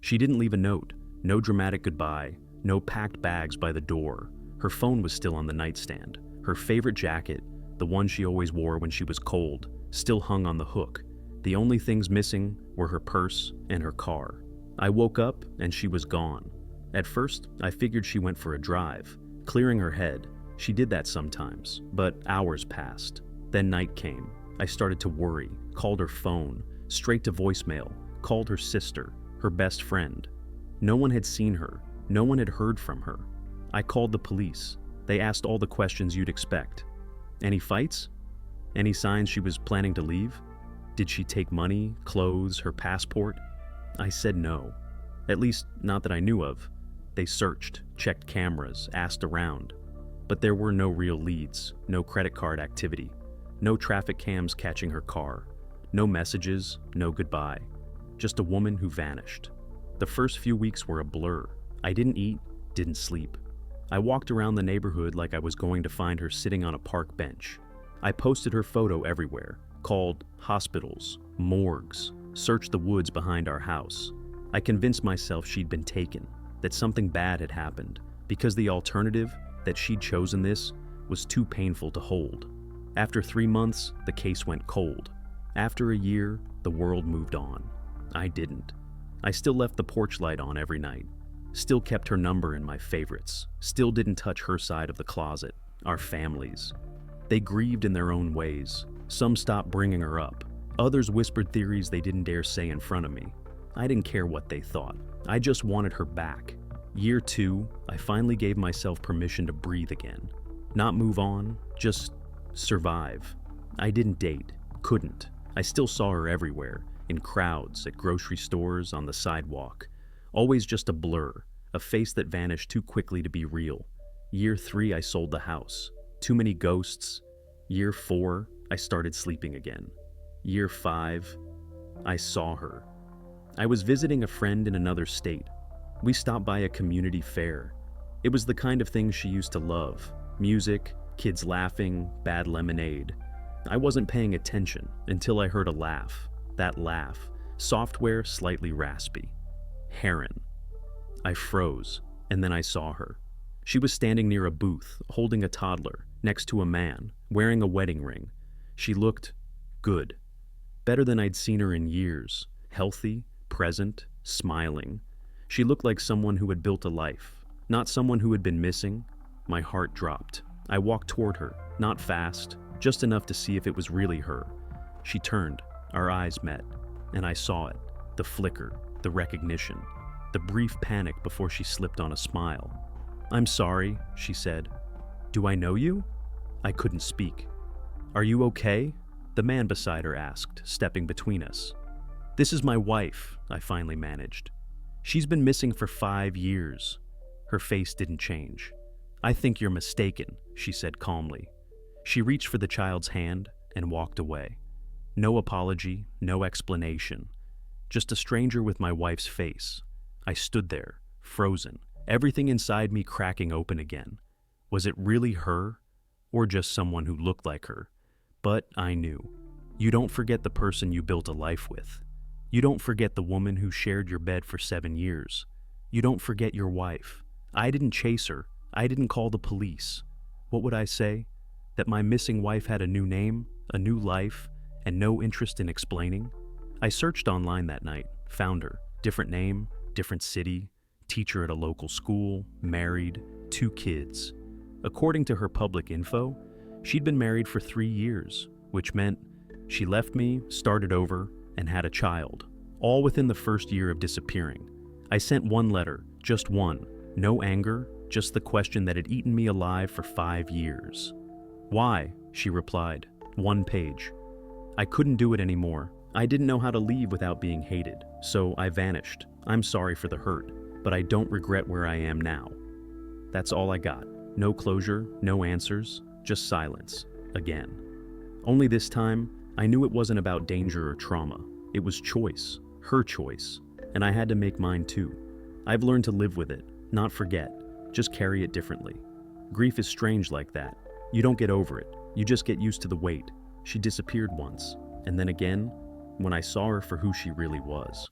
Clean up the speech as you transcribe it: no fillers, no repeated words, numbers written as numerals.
She didn't leave a note, no dramatic goodbye, no packed bags by the door. Her phone was still on the nightstand. Her favorite jacket, the one she always wore when she was cold, still hung on the hook. The only things missing were her purse and her car. I woke up and she was gone. At first, I figured she went for a drive, clearing her head. She did that sometimes, but hours passed. Then night came. I started to worry, called her phone, straight to voicemail, called her sister, her best friend. No one had seen her. No one had heard from her. I called the police. They asked all the questions you'd expect. Any fights? Any signs she was planning to leave? Did she take money, clothes, her passport? I said no. At least, not that I knew of. They searched, checked cameras, asked around. But there were no real leads, no credit card activity, no traffic cams catching her car, no messages, no goodbye. Just a woman who vanished. The first few weeks were a blur. I didn't eat, didn't sleep. I walked around the neighborhood like I was going to find her sitting on a park bench. I posted her photo everywhere, called hospitals, morgues, searched the woods behind our house. I convinced myself she'd been taken, that something bad had happened, because the alternative, that she'd chosen this, was too painful to hold. After 3 months, the case went cold. After a year, the world moved on. I didn't. I still left the porch light on every night. Still kept her number in my favorites. Still didn't touch her side of the closet, our families. They grieved in their own ways. Some stopped bringing her up. Others whispered theories they didn't dare say in front of me. I didn't care what they thought. I just wanted her back. Year 2, I finally gave myself permission to breathe again. Not move on, just survive. I didn't date, couldn't. I still saw her everywhere, in crowds, at grocery stores, on the sidewalk. Always just a blur, a face that vanished too quickly to be real. Year 3, I sold the house. Too many ghosts. Year 4, I started sleeping again. Year 5, I saw her. I was visiting a friend in another state. We stopped by a community fair. It was the kind of thing she used to love. Music, kids laughing, bad lemonade. I wasn't paying attention until I heard a laugh. That laugh, software slightly raspy. Heron. I froze, and then I saw her. She was standing near a booth, holding a toddler, next to a man, wearing a wedding ring. She looked good. Better than I'd seen her in years. Healthy, present, smiling. She looked like someone who had built a life, not someone who had been missing. My heart dropped. I walked toward her, not fast, just enough to see if it was really her. She turned, our eyes met, and I saw it, the flicker, the recognition, the brief panic before she slipped on a smile. "I'm sorry," she said. "Do I know you?" I couldn't speak. "Are you okay?" the man beside her asked, stepping between us. "This is my wife," I finally managed. "She's been missing for 5 years." Her face didn't change. "I think you're mistaken," she said calmly. She reached for the child's hand and walked away. No apology, no explanation. Just a stranger with my wife's face. I stood there, frozen, everything inside me cracking open again. Was it really her, or just someone who looked like her? But I knew. You don't forget the person you built a life with. You don't forget the woman who shared your bed for 7 years. You don't forget your wife. I didn't chase her. I didn't call the police. What would I say? That my missing wife had a new name, a new life, and no interest in explaining? I searched online that night, found her. Different name, different city, teacher at a local school, married, 2 kids. According to her public info, she'd been married for 3 years, which meant she left me, started over, and had a child, all within the first year of disappearing. I sent 1 letter, just one. No anger, just the question that had eaten me alive for 5 years. "Why?" she replied. 1 page. I couldn't do it anymore. I didn't know how to leave without being hated, so I vanished. I'm sorry for the hurt, but I don't regret where I am now. That's all I got. No closure, no answers, just silence. Again. Only this time, I knew it wasn't about danger or trauma. It was choice, her choice, and I had to make mine too. I've learned to live with it, not forget, just carry it differently. Grief is strange like that. You don't get over it, you just get used to the weight. She disappeared once, and then again, when I saw her for who she really was.